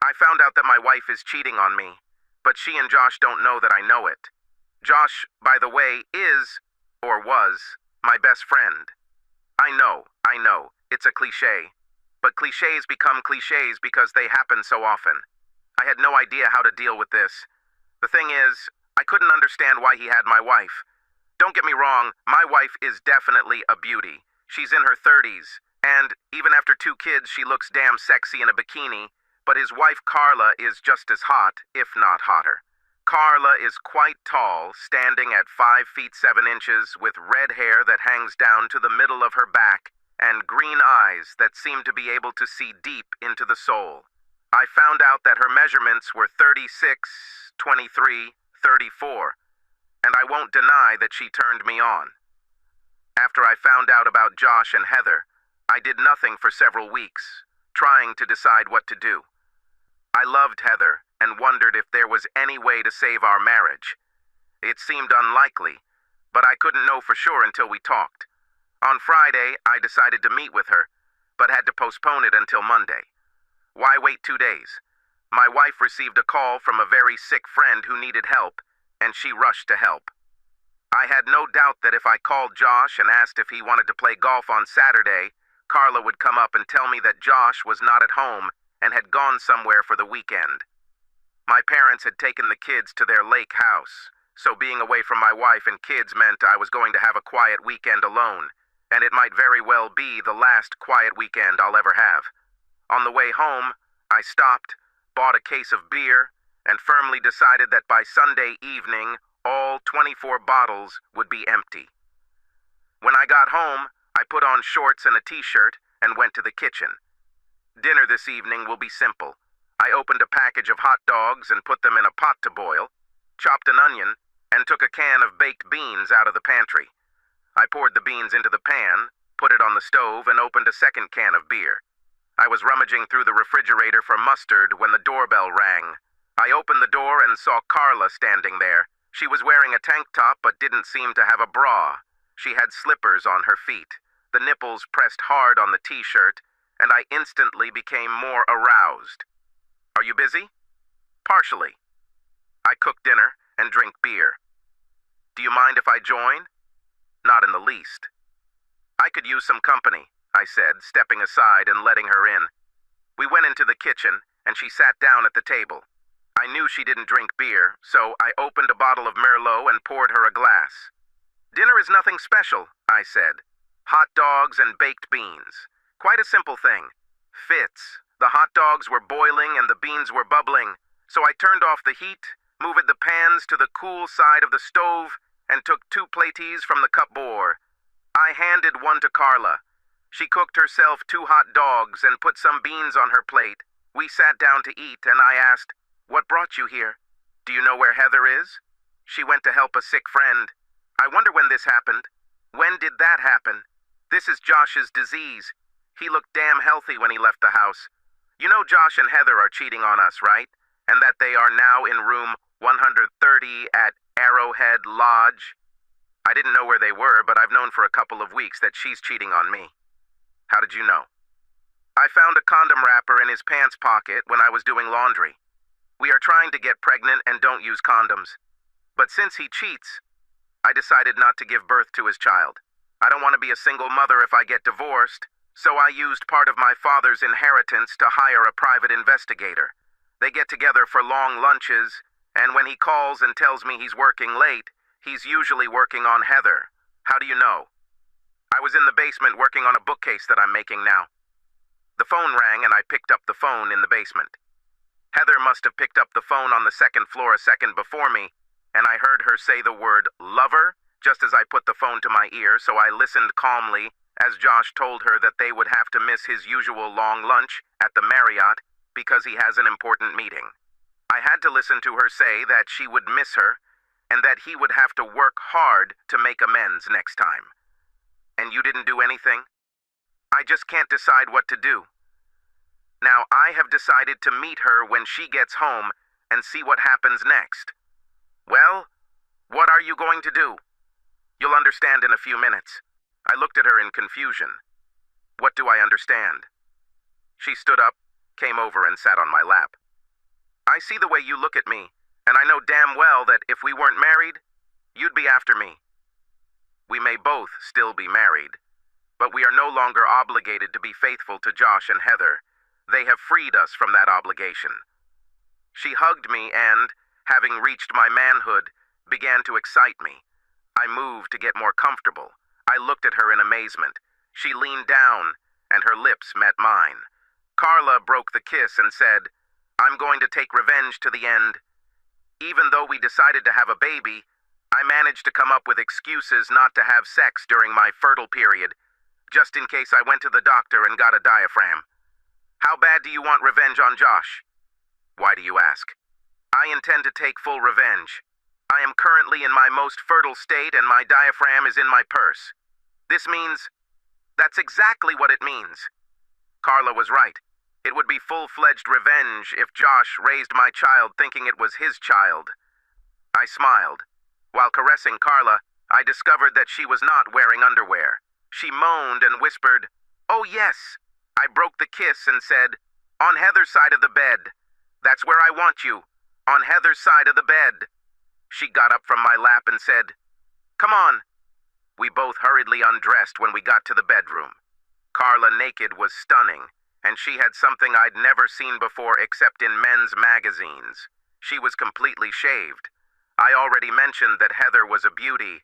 I found out that my wife is cheating on me, but she and Josh don't know that I know it. Josh, by the way, is, or was, my best friend. I know, it's a cliche. But cliches become cliches because they happen so often. I had no idea how to deal with this. The thing is, I couldn't understand why he had my wife. Don't get me wrong, my wife is definitely a beauty. She's in her 30s, and even after 2 kids, she looks damn sexy in a bikini, but his wife Carla is just as hot, if not hotter. Carla is quite tall, standing at 5 feet 7 inches, with red hair that hangs down to the middle of her back, and green eyes that seem to be able to see deep into the soul. I found out that her measurements were 36, 23, 34, and I won't deny that she turned me on. After I found out about Josh and Heather, I did nothing for several weeks, trying to decide what to do. I loved Heather and wondered if there was any way to save our marriage. It seemed unlikely, but I couldn't know for sure until we talked. On Friday, I decided to meet with her, but had to postpone it until Monday. Why wait 2 days? My wife received a call from a very sick friend who needed help, and she rushed to help. I had no doubt that if I called Josh and asked if he wanted to play golf on Saturday, Carla would come up and tell me that Josh was not at home and had gone somewhere for the weekend. My parents had taken the kids to their lake house, so being away from my wife and kids meant I was going to have a quiet weekend alone, and it might very well be the last quiet weekend I'll ever have. On the way home, I stopped, bought a case of beer, and firmly decided that by Sunday evening, all 24 bottles would be empty. When I got home, I put on shorts and a t-shirt and went to the kitchen. Dinner this evening will be simple. I opened a package of hot dogs and put them in a pot to boil, chopped an onion, and took a can of baked beans out of the pantry. I poured the beans into the pan, put it on the stove, and opened a second can of beer. I was rummaging through the refrigerator for mustard when the doorbell rang. I opened the door and saw Carla standing there. She was wearing a tank top but didn't seem to have a bra. She had slippers on her feet. The nipples pressed hard on the t-shirt, and I instantly became more aroused. Are you busy? Partially. I cook dinner and drink beer. Do you mind if I join? Not in the least. I could use some company, I said, stepping aside and letting her in. We went into the kitchen, and she sat down at the table. I knew she didn't drink beer, so I opened a bottle of Merlot and poured her a glass. Dinner is nothing special, I said. Hot dogs and baked beans. Quite a simple thing. Fits. The hot dogs were boiling and the beans were bubbling, so I turned off the heat, moved the pans to the cool side of the stove, and took 2 platies from the cupboard. I handed one to Carla. She cooked herself 2 hot dogs and put some beans on her plate. We sat down to eat, and I asked, "What brought you here? Do you know where Heather is?" "She went to help a sick friend." "I wonder when this happened." "When did that happen?" "This is Josh's disease. He looked damn healthy when he left the house. You know Josh and Heather are cheating on us, right? And that they are now in room 130 at Arrowhead Lodge?" "I didn't know where they were, but I've known for a couple of weeks that she's cheating on me." "How did you know?" "I found a condom wrapper in his pants pocket when I was doing laundry. We are trying to get pregnant and don't use condoms. But since he cheats, I decided not to give birth to his child. I don't want to be a single mother if I get divorced, so I used part of my father's inheritance to hire a private investigator. They get together for long lunches, and when he calls and tells me he's working late, he's usually working on Heather. How do you know?" "I was in the basement working on a bookcase that I'm making now." The phone rang and I picked up the phone in the basement. Heather must have picked up the phone on the second floor a second before me, and I heard her say the word "lover" just as I put the phone to my ear, so I listened calmly as Josh told her that they would have to miss his usual long lunch at the Marriott because he has an important meeting. I had to listen to her say that she would miss her and that he would have to work hard to make amends next time. "And you didn't do anything?" "I just can't decide what to do. Now, I have decided to meet her when she gets home and see what happens next." "Well, what are you going to do?" "You'll understand in a few minutes." I looked at her in confusion. "What do I understand?" She stood up, came over and sat on my lap. I see the way you look at me, and I know damn well that if we weren't married, you'd be after me. We may both still be married, but we are no longer obligated to be faithful to Josh and Heather. They have freed us from that obligation. She hugged me and, having reached my manhood, began to excite me. I moved to get more comfortable. I looked at her in amazement. She leaned down, and her lips met mine. Carla broke the kiss and said, "I'm going to take revenge to the end." Even though we decided to have a baby, I managed to come up with excuses not to have sex during my fertile period, just in case I went to the doctor and got a diaphragm. How bad do you want revenge on Josh? Why do you ask? I intend to take full revenge. I am currently in my most fertile state and my diaphragm is in my purse. This means... That's exactly what it means. Carla was right. It would be full-fledged revenge if Josh raised my child thinking it was his child. I smiled. While caressing Carla, I discovered that she was not wearing underwear. She moaned and whispered, "Oh yes." I broke the kiss and said, "On Heather's side of the bed. That's where I want you. On Heather's side of the bed." She got up from my lap and said, "Come on." We both hurriedly undressed when we got to the bedroom. Carla naked was stunning, and she had something I'd never seen before except in men's magazines. She was completely shaved. I already mentioned that Heather was a beauty,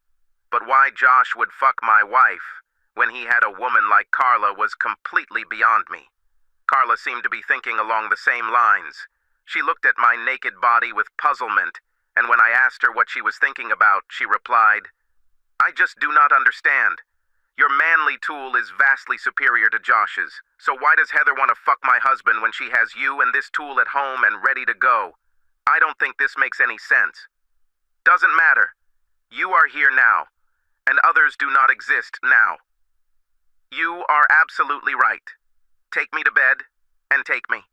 but why Josh would fuck my wife when he had a woman like Carla was completely beyond me. Carla seemed to be thinking along the same lines. She looked at my naked body with puzzlement, and when I asked her what she was thinking about, she replied, "I just do not understand. Your manly tool is vastly superior to Josh's, so why does Heather want to fuck my husband when she has you and this tool at home and ready to go? I don't think this makes any sense." Doesn't matter. You are here now, and others do not exist now. You are absolutely right. Take me to bed, and take me.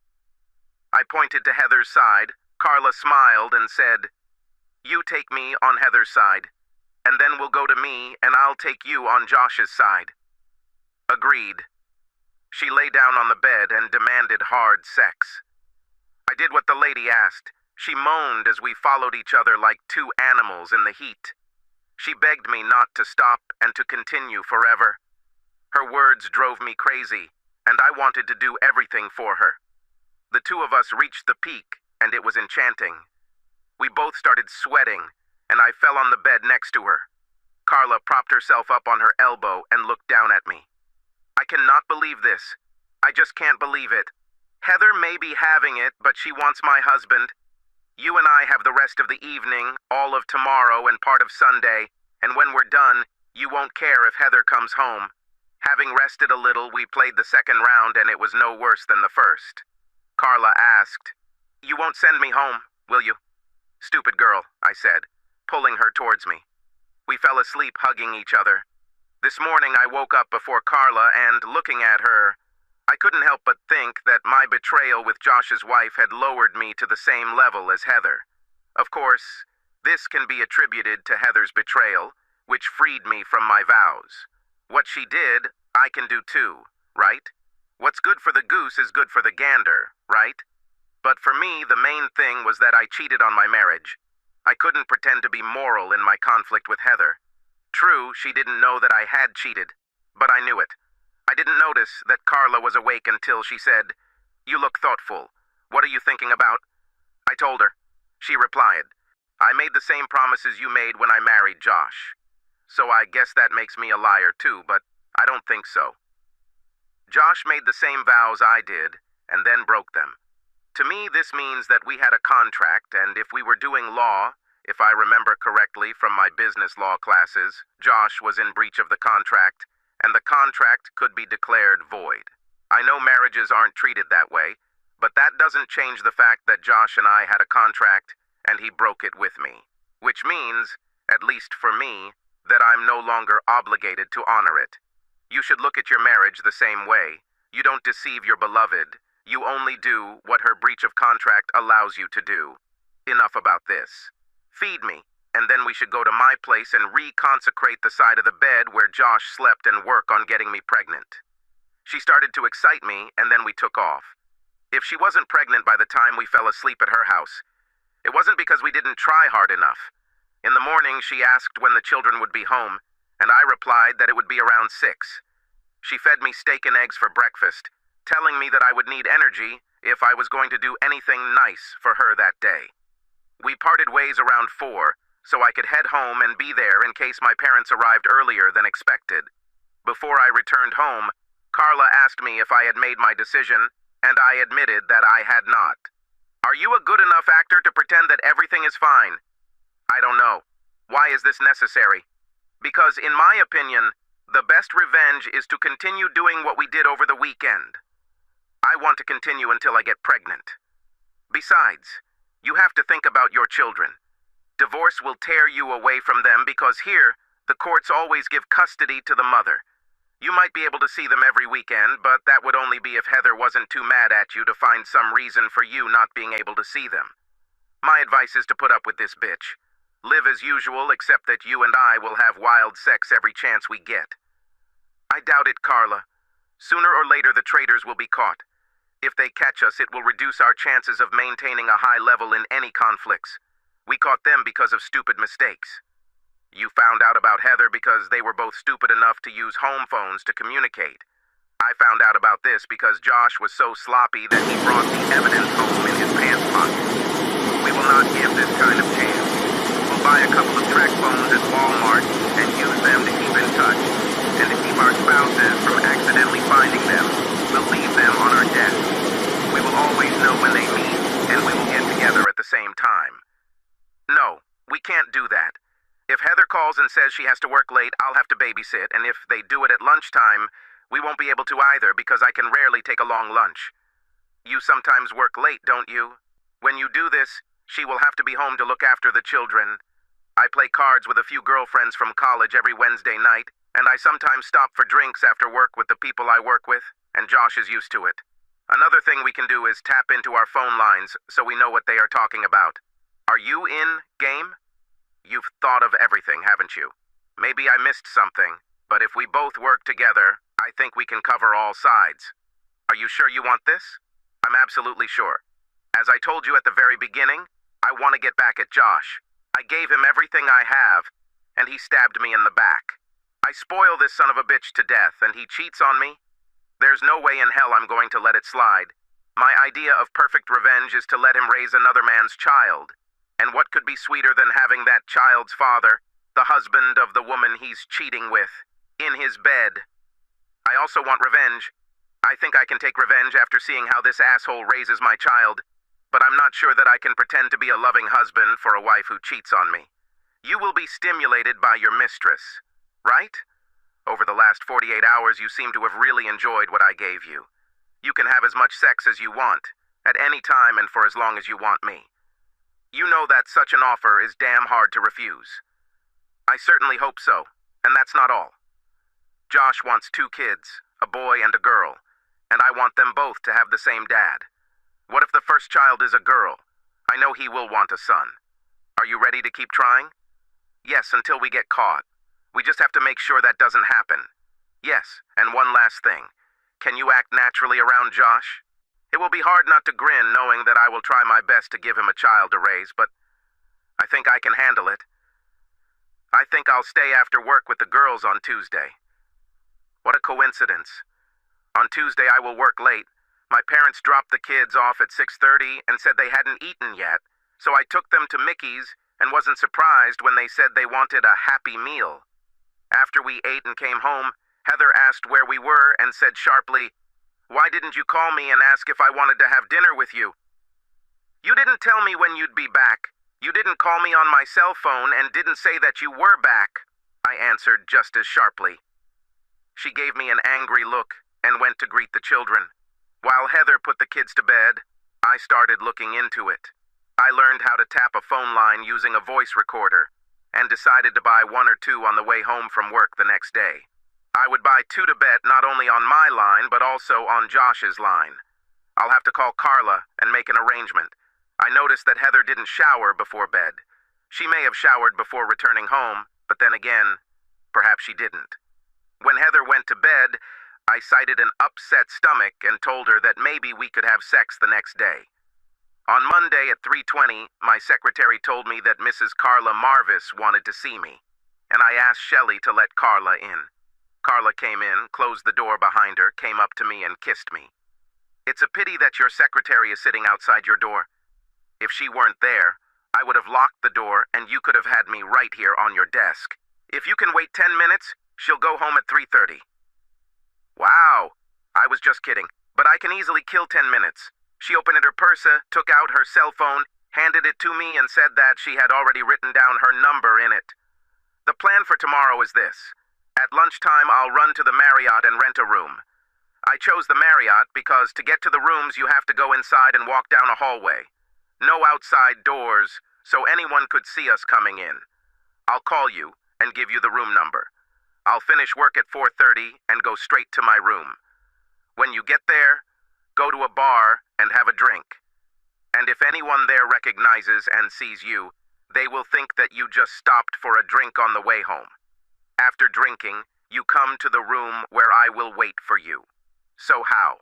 I pointed to Heather's side. Carla smiled and said, "You take me on Heather's side, and then we'll go to me, and I'll take you on Josh's side." Agreed. She lay down on the bed and demanded hard sex. I did what the lady asked. She moaned as we followed each other like two animals in the heat. She begged me not to stop and to continue forever. Her words drove me crazy, and I wanted to do everything for her. The two of us reached the peak, and it was enchanting. We both started sweating, and I fell on the bed next to her. Carla propped herself up on her elbow and looked down at me. I cannot believe this. I just can't believe it. Heather may be having it, but she wants my husband. You and I have the rest of the evening, all of tomorrow and part of Sunday, and when we're done, you won't care if Heather comes home. Having rested a little, we played the second round and it was no worse than the first. Carla asked, "You won't send me home, will you?" "Stupid girl," I said, pulling her towards me. We fell asleep hugging each other. This morning I woke up before Carla and, looking at her, I couldn't help but think that my betrayal with Josh's wife had lowered me to the same level as Heather. Of course, this can be attributed to Heather's betrayal, which freed me from my vows. What she did, I can do too, right? What's good for the goose is good for the gander, right? But for me, the main thing was that I cheated on my marriage. I couldn't pretend to be moral in my conflict with Heather. True, she didn't know that I had cheated, but I knew it. I didn't notice that Carla was awake until she said, "You look thoughtful. What are you thinking about?" I told her. She replied, "I made the same promises you made when I married Josh. So I guess that makes me a liar too, but I don't think so. Josh made the same vows I did, and then broke them. To me, this means that we had a contract, and if we were doing law, if I remember correctly from my business law classes, Josh was in breach of the contract, and the contract could be declared void. I know marriages aren't treated that way, but that doesn't change the fact that Josh and I had a contract, and he broke it with me. Which means, at least for me, that I'm no longer obligated to honor it. You should look at your marriage the same way. You don't deceive your beloved. You only do what her breach of contract allows you to do. Enough about this. Feed me, and then we should go to my place and reconsecrate the side of the bed where Josh slept and work on getting me pregnant. She started to excite me, and then we took off. If she wasn't pregnant by the time we fell asleep at her house, it wasn't because we didn't try hard enough. In the morning, she asked when the children would be home, and I replied that it would be around 6. She fed me steak and eggs for breakfast, telling me that I would need energy if I was going to do anything nice for her that day. We parted ways around 4, so I could head home and be there in case my parents arrived earlier than expected. Before I returned home, Carla asked me if I had made my decision, and I admitted that I had not. Are you a good enough actor to pretend that everything is fine? I don't know. Why is this necessary? Because, in my opinion, the best revenge is to continue doing what we did over the weekend. I want to continue until I get pregnant. Besides, you have to think about your children. Divorce will tear you away from them because here, the courts always give custody to the mother. You might be able to see them every weekend, but that would only be if Heather wasn't too mad at you to find some reason for you not being able to see them. My advice is to put up with this bitch. Live as usual, except that you and I will have wild sex every chance we get. I doubt it, Carla. Sooner or later the traitors will be caught. If they catch us, it will reduce our chances of maintaining a high level in any conflicts. We caught them because of stupid mistakes. You found out about Heather because they were both stupid enough to use home phones to communicate. I found out about this because Josh was so sloppy that he brought the evidence home in his pants pocket. We will not give this kind of chance. We'll buy a couple of track phones at Walmart and use them to keep in touch. And to keep our spouses from accidentally finding them, we'll leave them on our desk. We will always know when they meet, and we will get together at the same time. No, we can't do that. If Heather calls and says she has to work late, I'll have to babysit, and if they do it at lunchtime, we won't be able to either because I can rarely take a long lunch. You sometimes work late, don't you? When you do this, she will have to be home to look after the children. I play cards with a few girlfriends from college every Wednesday night, and I sometimes stop for drinks after work with the people I work with, and Josh is used to it. Another thing we can do is tap into our phone lines so we know what they are talking about. Are you in, game? You've thought of everything, haven't you? Maybe I missed something, but if we both work together, I think we can cover all sides. Are you sure you want this? I'm absolutely sure. As I told you at the very beginning, I want to get back at Josh. I gave him everything I have, and he stabbed me in the back. I spoil this son of a bitch to death, and he cheats on me. There's no way in hell I'm going to let it slide. My idea of perfect revenge is to let him raise another man's child. And what could be sweeter than having that child's father, the husband of the woman he's cheating with, in his bed? I also want revenge. I think I can take revenge after seeing how this asshole raises my child, but I'm not sure that I can pretend to be a loving husband for a wife who cheats on me. You will be stimulated by your mistress, right? Over the last 48 hours, you seem to have really enjoyed what I gave you. You can have as much sex as you want, at any time and for as long as you want me. You know that such an offer is damn hard to refuse. I certainly hope so, and that's not all. Josh wants 2 kids, a boy and a girl, and I want them both to have the same dad. What if the first child is a girl? I know he will want a son. Are you ready to keep trying? Yes, until we get caught. We just have to make sure that doesn't happen. Yes, and one last thing. Can you act naturally around Josh? It will be hard not to grin knowing that I will try my best to give him a child to raise, but I think I can handle it. I think I'll stay after work with the girls on Tuesday. What a coincidence. On Tuesday I will work late. My parents dropped the kids off at 6:30 and said they hadn't eaten yet, so I took them to Mickey's and wasn't surprised when they said they wanted a Happy Meal. After we ate and came home, Heather asked where we were and said sharply, "Why didn't you call me and ask if I wanted to have dinner with you?" You didn't tell me when you'd be back. You didn't call me on my cell phone and didn't say that you were back, I answered just as sharply. She gave me an angry look and went to greet the children. While Heather put the kids to bed, I started looking into it. I learned how to tap a phone line using a voice recorder and decided to buy 1 or 2 on the way home from work the next day. I would buy 2 to bet not only on my line, but also on Josh's line. I'll have to call Carla and make an arrangement. I noticed that Heather didn't shower before bed. She may have showered before returning home, but then again, perhaps she didn't. When Heather went to bed, I cited an upset stomach and told her that maybe we could have sex the next day. On Monday at 3:20, my secretary told me that Mrs. Carla Marvis wanted to see me, and I asked Shelley to let Carla in. Carla came in, closed the door behind her, came up to me and kissed me. It's a pity that your secretary is sitting outside your door. If she weren't there, I would have locked the door and you could have had me right here on your desk. If you can wait 10 minutes, she'll go home at 3:30. Wow, I was just kidding, but I can easily kill 10 minutes. She opened her purse, took out her cell phone, handed it to me and said that she had already written down her number in it. The plan for tomorrow is this. At lunchtime, I'll run to the Marriott and rent a room. I chose the Marriott because to get to the rooms you have to go inside and walk down a hallway. No outside doors, so anyone could see us coming in. I'll call you and give you the room number. I'll finish work at 4:30 and go straight to my room. When you get there, go to a bar and have a drink. And if anyone there recognizes and sees you, they will think that you just stopped for a drink on the way home. After drinking, you come to the room where I will wait for you. So how?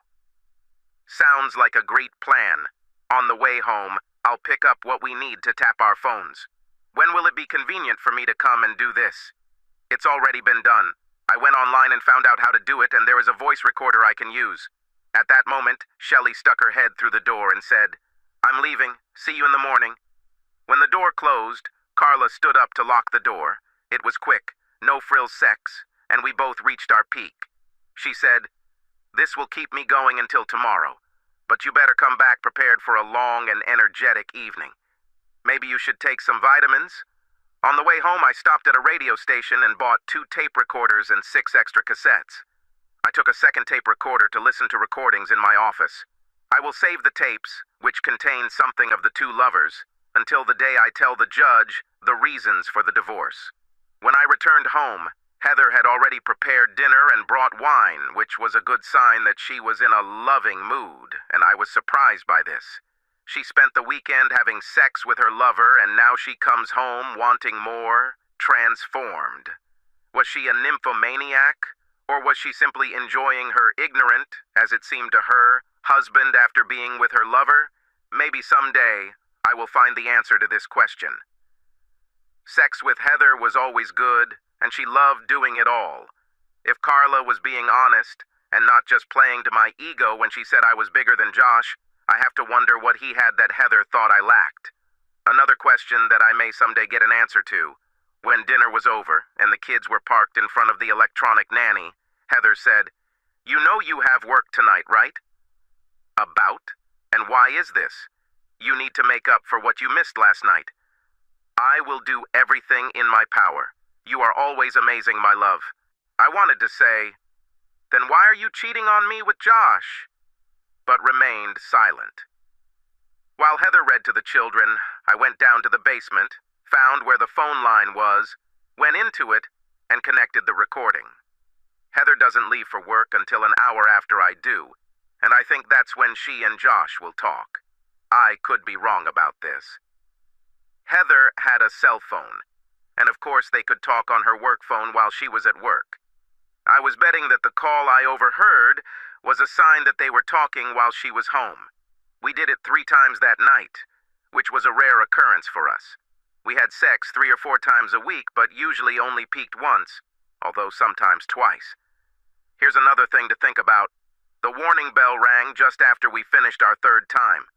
Sounds like a great plan. On the way home, I'll pick up what we need to tap our phones. When will it be convenient for me to come and do this? It's already been done. I went online and found out how to do it, and there is a voice recorder I can use. At that moment, Shelley stuck her head through the door and said, "I'm leaving. See you in the morning." When the door closed, Carla stood up to lock the door. It was quick, no-frills sex, and we both reached our peak. She said, "This will keep me going until tomorrow, but you better come back prepared for a long and energetic evening. Maybe you should take some vitamins." On the way home, I stopped at a radio station and bought 2 tape recorders and 6 extra cassettes. I took a second tape recorder to listen to recordings in my office. I will save the tapes, which contain something of the 2 lovers, until the day I tell the judge the reasons for the divorce. When I returned home, Heather had already prepared dinner and brought wine, which was a good sign that she was in a loving mood, and I was surprised by this. She spent the weekend having sex with her lover, and now she comes home wanting more, transformed. Was she a nymphomaniac, or was she simply enjoying her ignorant, as it seemed to her, husband after being with her lover? Maybe someday I will find the answer to this question. Sex with Heather was always good, and she loved doing it all. If Carla was being honest, and not just playing to my ego when she said I was bigger than Josh, I have to wonder what he had that Heather thought I lacked. Another question that I may someday get an answer to. When dinner was over, and the kids were parked in front of the electronic nanny, Heather said, "You know you have work tonight, right?" About? And why is this? You need to make up for what you missed last night. I will do everything in my power. You are always amazing, my love. I wanted to say, then why are you cheating on me with Josh? But remained silent. While Heather read to the children, I went down to the basement, found where the phone line was, went into it, and connected the recording. Heather doesn't leave for work until an hour after I do, and I think that's when she and Josh will talk. I could be wrong about this. Heather had a cell phone, and of course they could talk on her work phone while she was at work. I was betting that the call I overheard was a sign that they were talking while she was home. We did it 3 times that night, which was a rare occurrence for us. We had sex 3 or 4 times a week, but usually only peaked once, although sometimes twice. Here's another thing to think about. The warning bell rang just after we finished our 3rd time.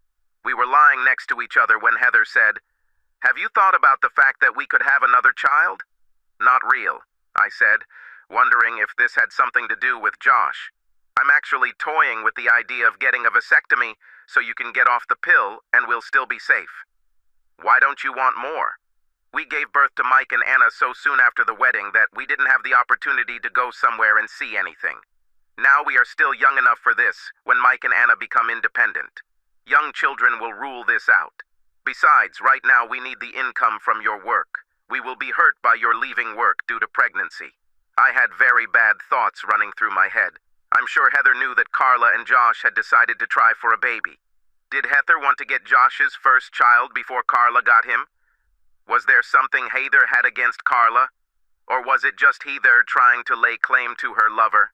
We were lying next to each other when Heather said, "Have you thought about the fact that we could have another child?" "Not real," I said, wondering if this had something to do with Josh. "I'm actually toying with the idea of getting a vasectomy so you can get off the pill and we'll still be safe." "Why don't you want more?" "We gave birth to Mike and Anna so soon after the wedding that we didn't have the opportunity to go somewhere and see anything. Now we are still young enough for this when Mike and Anna become independent. Young children will rule this out. Besides, right now we need the income from your work. We will be hurt by your leaving work due to pregnancy." I had very bad thoughts running through my head. I'm sure Heather knew that Carla and Josh had decided to try for a baby. Did Heather want to get Josh's first child before Carla got him? Was there something Heather had against Carla? Or was it just Heather trying to lay claim to her lover?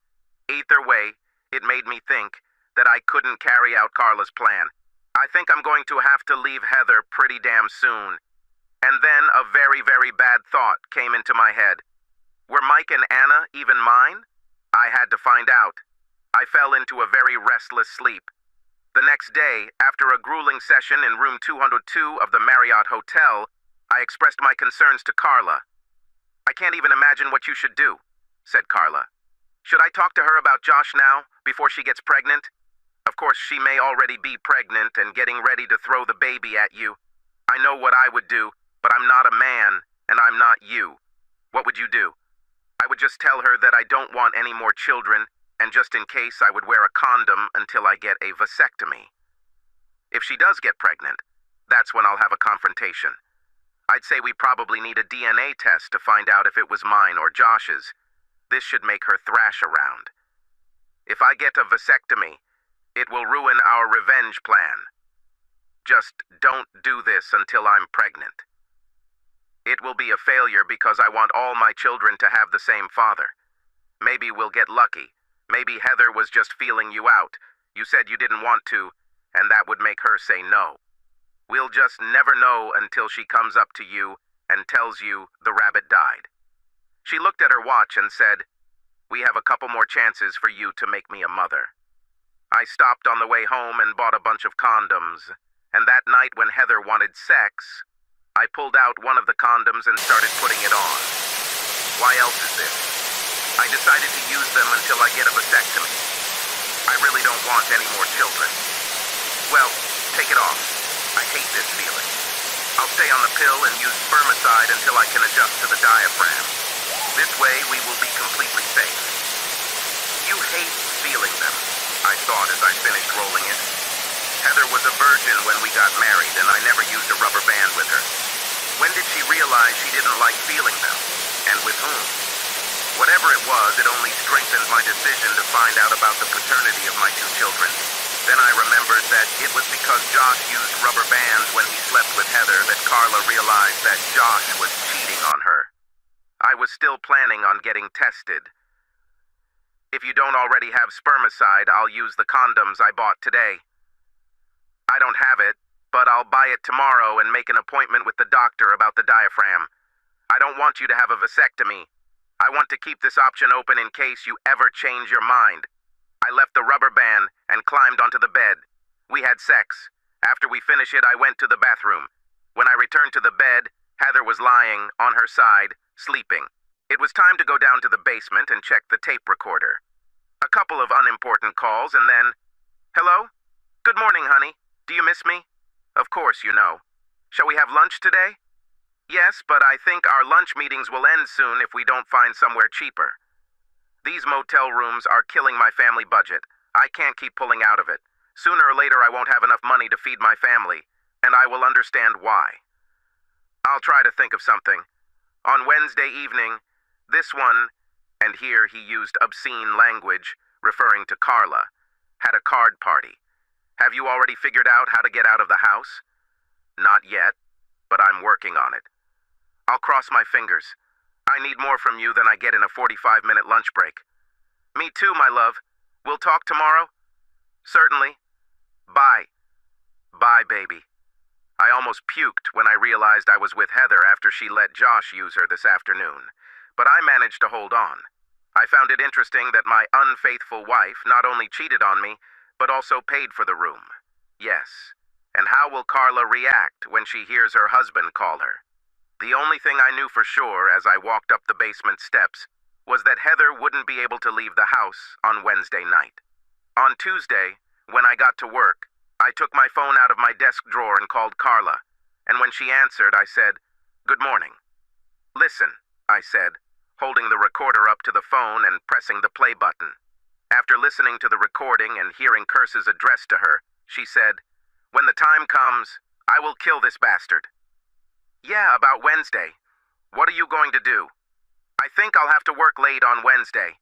Either way, it made me think that I couldn't carry out Carla's plan. I think I'm going to have to leave Heather pretty damn soon. And then a very, very bad thought came into my head. Were Mike and Anna even mine? I had to find out. I fell into a very restless sleep. The next day, after a grueling session in room 202 of the Marriott Hotel, I expressed my concerns to Carla. "I can't even imagine what you should do," said Carla. "Should I talk to her about Josh now, before she gets pregnant? Of course, she may already be pregnant and getting ready to throw the baby at you. I know what I would do, but I'm not a man, and I'm not you. What would you do?" "I would just tell her that I don't want any more children, and just in case I would wear a condom until I get a vasectomy. If she does get pregnant, that's when I'll have a confrontation. I'd say we probably need a DNA test to find out if it was mine or Josh's. This should make her thrash around. If I get a vasectomy, it will ruin our revenge plan. Just don't do this until I'm pregnant. It will be a failure because I want all my children to have the same father. Maybe we'll get lucky. Maybe Heather was just feeling you out. You said you didn't want to, and that would make her say no. We'll just never know until she comes up to you and tells you the rabbit died." She looked at her watch and said, "We have a couple more chances for you to make me a mother." I stopped on the way home and bought a bunch of condoms, and that night when Heather wanted sex, I pulled out one of the condoms and started putting it on. Why else is this? I decided to use them until I get a vasectomy. I really don't want any more children. Well, take it off. I hate this feeling. I'll stay on the pill and use spermicide until I can adjust to the diaphragm. This way, we will be completely safe. "You hate feeling them," I thought as I finished rolling it. Heather was a virgin when we got married, and I never used a rubber band with her. When did she realize she didn't like feeling them? And with whom? Whatever it was, it only strengthened my decision to find out about the paternity of my two children. Then I remembered that it was because Josh used rubber bands when he slept with Heather that Carla realized that Josh was cheating on her. I was still planning on getting tested. If you don't already have spermicide, I'll use the condoms I bought today. I don't have it, but I'll buy it tomorrow and make an appointment with the doctor about the diaphragm. I don't want you to have a vasectomy. I want to keep this option open in case you ever change your mind. I left the rubber band and climbed onto the bed. We had sex. After we finished it, I went to the bathroom. When I returned to the bed, Heather was lying on her side, sleeping. It was time to go down to the basement and check the tape recorder. A couple of unimportant calls and then, "Hello? Good morning, honey. Do you miss me? Of course you know. Shall we have lunch today? Yes, but I think our lunch meetings will end soon if we don't find somewhere cheaper. These motel rooms are killing my family budget. I can't keep pulling out of it. Sooner or later I won't have enough money to feed my family, and I will understand why. I'll try to think of something. On Wednesday evening, this one," and here he used obscene language, referring to Carla, "had a card party. Have you already figured out how to get out of the house?" "Not yet, but I'm working on it. I'll cross my fingers. I need more from you than I get in a 45-minute lunch break." "Me too, my love. We'll talk tomorrow?" "Certainly. Bye." "Bye, baby." I almost puked when I realized I was with Heather after she let Josh use her this afternoon, but I managed to hold on. I found it interesting that my unfaithful wife not only cheated on me, but also paid for the room. Yes. And how will Carla react when she hears her husband call her? The only thing I knew for sure as I walked up the basement steps was that Heather wouldn't be able to leave the house on Wednesday night. On Tuesday, when I got to work, I took my phone out of my desk drawer and called Carla, and when she answered, I said, "Good morning." "Listen," I said, holding the recorder up to the phone and pressing the play button. After listening to the recording and hearing curses addressed to her, she said, "When the time comes, I will kill this bastard." "Yeah, about Wednesday. What are you going to do?" "I think I'll have to work late on Wednesday,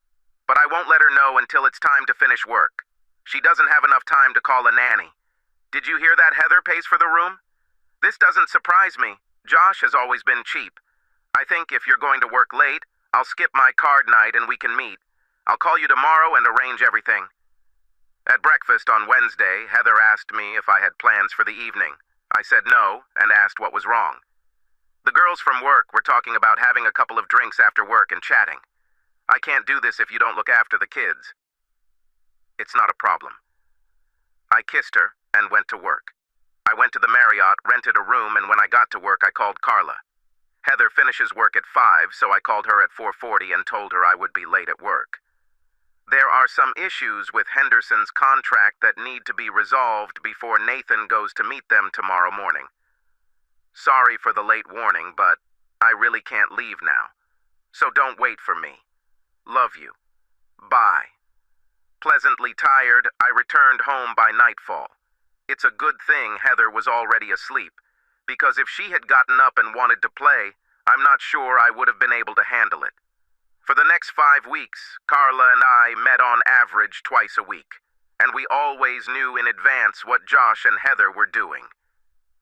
but I won't let her know until it's time to finish work. She doesn't have enough time to call a nanny. Did you hear that Heather pays for the room? This doesn't surprise me. Josh has always been cheap. I think if you're going to work late, I'll skip my card night and we can meet. I'll call you tomorrow and arrange everything." At breakfast on Wednesday, Heather asked me if I had plans for the evening. I said no and asked what was wrong. "The girls from work were talking about having a couple of drinks after work and chatting. I can't do this if you don't look after the kids." "It's not a problem." I kissed her and went to work. I went to the Marriott, rented a room, and when I got to work, I called Carla. Heather finishes work at 5, so I called her at 4:40 and told her I would be late at work. There are some issues with Henderson's contract that need to be resolved before Nathan goes to meet them tomorrow morning. Sorry for the late warning, but I really can't leave now. So don't wait for me. Love you. Bye. Pleasantly tired, I returned home by nightfall. It's a good thing Heather was already asleep, because if she had gotten up and wanted to play, I'm not sure I would have been able to handle it. For the next 5 weeks, Carla and I met on average twice a week, and we always knew in advance what Josh and Heather were doing.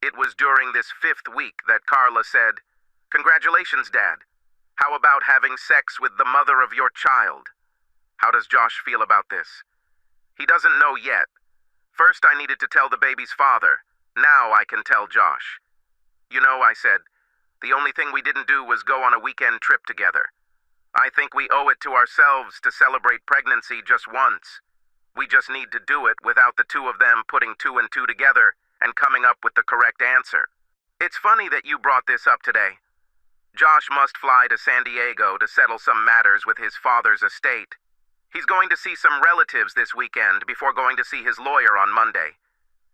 It was during this 5th week that Carla said, "Congratulations, Dad. How about having sex with the mother of your child?" How does Josh feel about this? He doesn't know yet. First I needed to tell the baby's father. Now I can tell Josh. "You know," I said, "the only thing we didn't do was go on a weekend trip together. I think we owe it to ourselves to celebrate pregnancy just once. We just need to do it without the two of them putting 2 and 2 together and coming up with the correct answer." It's funny that you brought this up today. Josh must fly to San Diego to settle some matters with his father's estate. He's going to see some relatives this weekend before going to see his lawyer on Monday.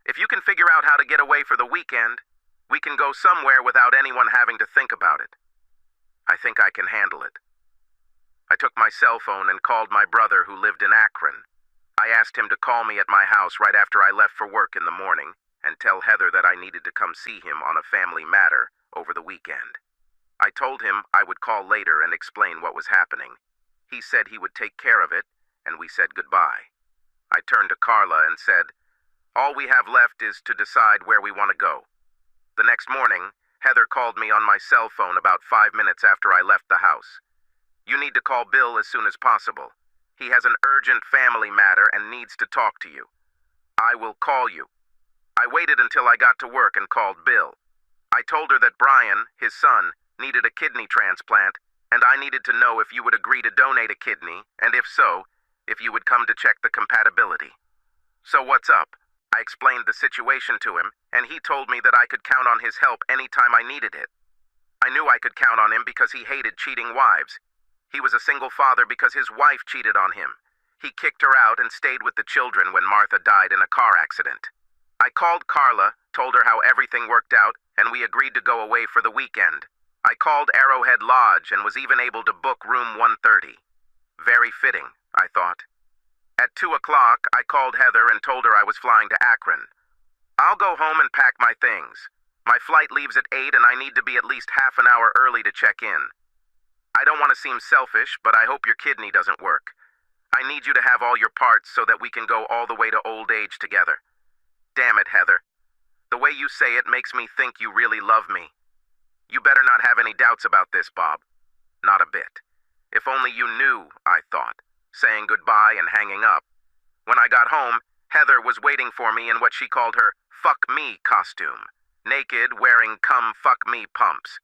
If you can figure out how to get away for the weekend, we can go somewhere without anyone having to think about it. I think I can handle it. I took my cell phone and called my brother who lived in Akron. I asked him to call me at my house right after I left for work in the morning and tell Heather that I needed to come see him on a family matter over the weekend. I told him I would call later and explain what was happening. He said he would take care of it, and we said goodbye. I turned to Carla and said, "All we have left is to decide where we want to go." The next morning, Heather called me on my cell phone about 5 minutes after I left the house. "You need to call Bill as soon as possible. He has an urgent family matter and needs to talk to you." "I will call you." I waited until I got to work and called Bill. I told her that Brian, his son, needed a kidney transplant, and I needed to know if you would agree to donate a kidney, and if so, if you would come to check the compatibility. "So what's up?" I explained the situation to him, and he told me that I could count on his help anytime I needed it. I knew I could count on him because he hated cheating wives. He was a single father because his wife cheated on him. He kicked her out and stayed with the children when Martha died in a car accident. I called Carla, told her how everything worked out, and we agreed to go away for the weekend. I called Arrowhead Lodge and was even able to book room 130. Very fitting, I thought. At 2 o'clock, I called Heather and told her I was flying to Akron. "I'll go home and pack my things. My flight leaves at 8 and I need to be at least half an hour early to check in. I don't want to seem selfish, but I hope your kidney doesn't work. I need you to have all your parts so that we can go all the way to old age together." Damn it, Heather. The way you say it makes me think you really love me. You better not have any doubts about this, Bob. Not a bit. If only you knew, I thought, saying goodbye and hanging up. When I got home, Heather was waiting for me in what she called her fuck me costume, naked, wearing come fuck me pumps.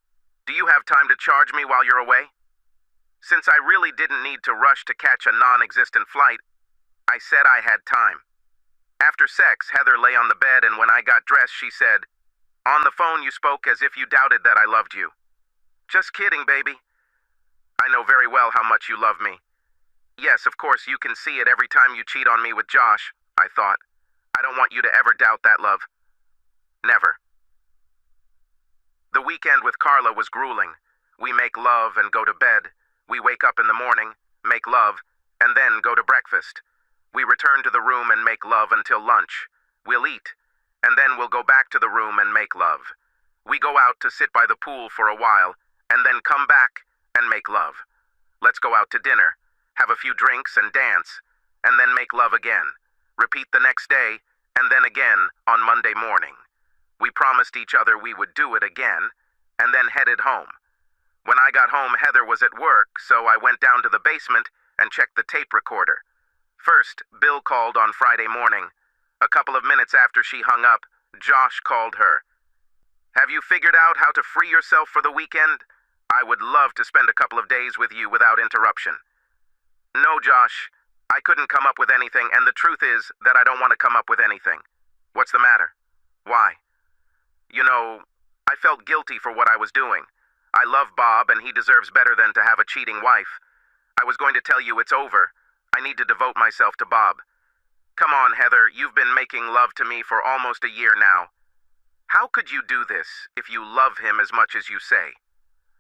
"Do you have time to charge me while you're away?" Since I really didn't need to rush to catch a non-existent flight, I said I had time. After sex, Heather lay on the bed, and when I got dressed, she said, "On the phone you spoke as if you doubted that I loved you." "Just kidding, baby. I know very well how much you love me." "Yes, of course, you can see it every time you cheat on me with Josh," I thought. "I don't want you to ever doubt that love. Never." The weekend with Carla was grueling. We make love and go to bed. We wake up in the morning, make love, and then go to breakfast. We return to the room and make love until lunch. We'll eat, and then we'll go back to the room and make love. We go out to sit by the pool for a while, and then come back and make love. Let's go out to dinner, have a few drinks and dance, and then make love again. Repeat the next day, and then again on Monday morning. We promised each other we would do it again, and then headed home. When I got home, Heather was at work, so I went down to the basement and checked the tape recorder. First, Bill called on Friday morning. A couple of minutes after she hung up, Josh called her. "Have you figured out how to free yourself for the weekend? I would love to spend a couple of days with you without interruption." "No, Josh. I couldn't come up with anything, and the truth is that I don't want to come up with anything." "What's the matter?" "Why? You know, I felt guilty for what I was doing. I love Bob, and he deserves better than to have a cheating wife. I was going to tell you it's over. I need to devote myself to Bob." "Come on, Heather, you've been making love to me for almost a year now. How could you do this if you love him as much as you say?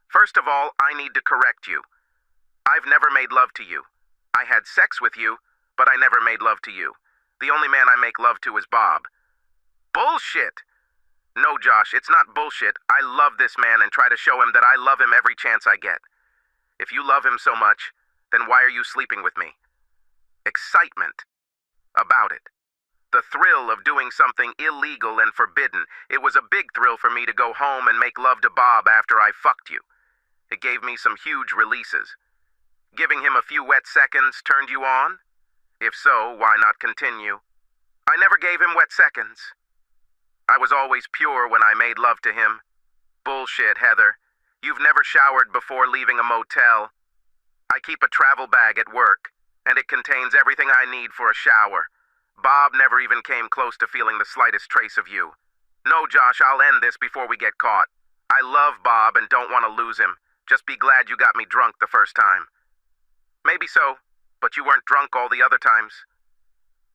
First of all, I need to correct you. I've never made love to you. I had sex with you, but I never made love to you. The only man I make love to is Bob." "Bullshit!" "No, Josh, it's not bullshit. I love this man and try to show him that I love him every chance I get. If you love him so much, then why are you sleeping with me?" Excitement about it. The thrill of doing something illegal and forbidden. It was a big thrill for me to go home and make love to Bob after I fucked you. It gave me some huge releases. Giving him a few wet seconds turned you on? If so, why not continue? I never gave him wet seconds. I was always pure when I made love to him. Bullshit, Heather. You've never showered before leaving a motel. I keep a travel bag at work, and it contains everything I need for a shower. Bob never even came close to feeling the slightest trace of you. No, Josh, I'll end this before we get caught. I love Bob and don't want to lose him. Just be glad you got me drunk the first time. Maybe so, but you weren't drunk all the other times.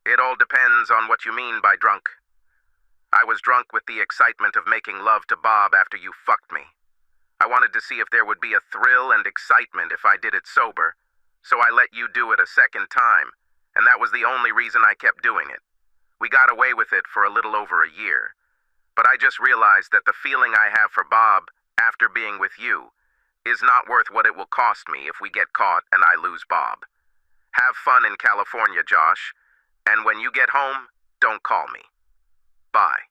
It all depends on what you mean by drunk. I was drunk with the excitement of making love to Bob after you fucked me. I wanted to see if there would be a thrill and excitement if I did it sober, so I let you do it a second time, and that was the only reason I kept doing it. We got away with it for a little over a year, but I just realized that the feeling I have for Bob after being with you is not worth what it will cost me if we get caught and I lose Bob. Have fun in California, Josh, and when you get home, don't call me. Bye.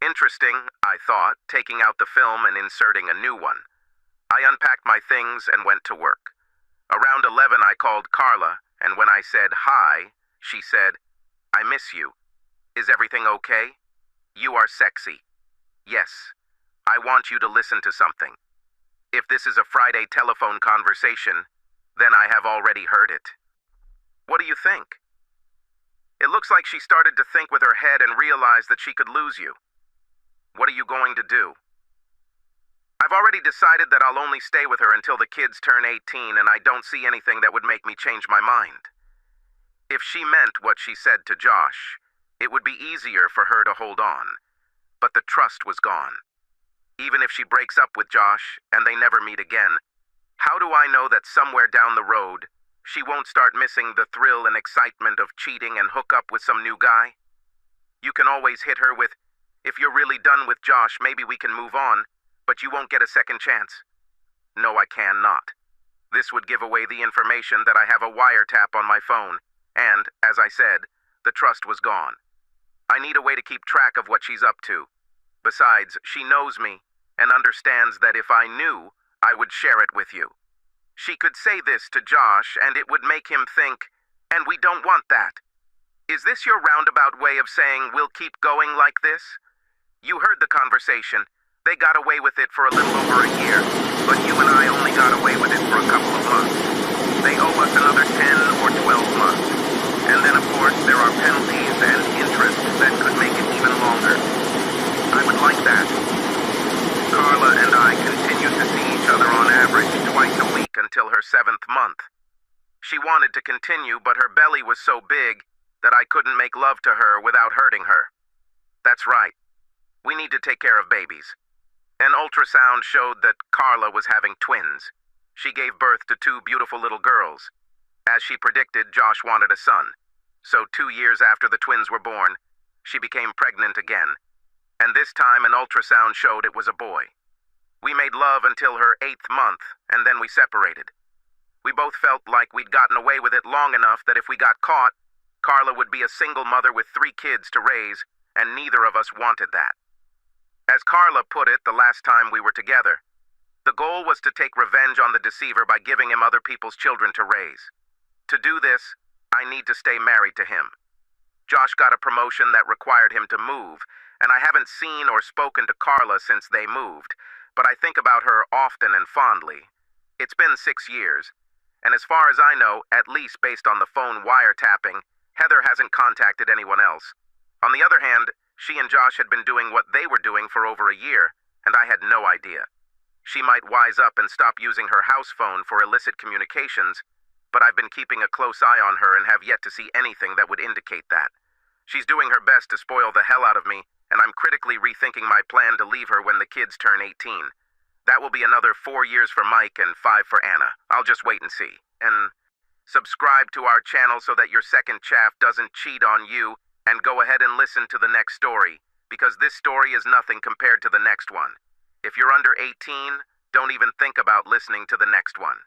Interesting, I thought, taking out the film and inserting a new one. I unpacked my things and went to work. Around 11, I called Carla, and when I said hi, she said, "I miss you. Is everything okay? You are sexy. Yes, I want you to listen to something. If this is a Friday telephone conversation, then I have already heard it." "What do you think?" "It looks like she started to think with her head and realized that she could lose you." "What are you going to do?" "I've already decided that I'll only stay with her until the kids turn 18, and I don't see anything that would make me change my mind. If she meant what she said to Josh, it would be easier for her to hold on. But the trust was gone. Even if she breaks up with Josh and they never meet again, how do I know that somewhere down the road, she won't start missing the thrill and excitement of cheating and hook up with some new guy? You can always hit her with, "If you're really done with Josh, maybe we can move on, but you won't get a second chance." No, I cannot. This would give away the information that I have a wiretap on my phone, and, as I said, the trust was gone. I need a way to keep track of what she's up to. Besides, she knows me and understands that if I knew, I would share it with you. She could say this to Josh, and it would make him think, and we don't want that. Is this your roundabout way of saying we'll keep going like this? You heard the conversation. They got away with it for a little over a year, but you and I only got away with it for a couple of months. They owe us another 10 or 12 months. And then, of course, there are penalties and interest that could make it even longer. I would like that. Carla and I continued to see each other on average twice a week until her 7th month. She wanted to continue, but her belly was so big that I couldn't make love to her without hurting her. That's right. We need to take care of babies. An ultrasound showed that Carla was having twins. She gave birth to 2 beautiful little girls. As she predicted, Josh wanted a son. So 2 years after the twins were born, she became pregnant again. And this time an ultrasound showed it was a boy. We made love until her 8th month, and then we separated. We both felt like we'd gotten away with it long enough that if we got caught, Carla would be a single mother with 3 kids to raise, and neither of us wanted that. As Carla put it the last time we were together, the goal was to take revenge on the deceiver by giving him other people's children to raise. To do this, I need to stay married to him. Josh got a promotion that required him to move, and I haven't seen or spoken to Carla since they moved, but I think about her often and fondly. It's been 6 years, and as far as I know, at least based on the phone wiretapping, Heather hasn't contacted anyone else. On the other hand, she and Josh had been doing what they were doing for over a year, and I had no idea. She might wise up and stop using her house phone for illicit communications, but I've been keeping a close eye on her and have yet to see anything that would indicate that. She's doing her best to spoil the hell out of me, and I'm critically rethinking my plan to leave her when the kids turn 18. That will be another 4 years for Mike and 5 for Anna. I'll just wait and see. And subscribe to our channel so that your second chaff doesn't cheat on you, and go ahead and listen to the next story, because this story is nothing compared to the next one. If you're under 18, don't even think about listening to the next one.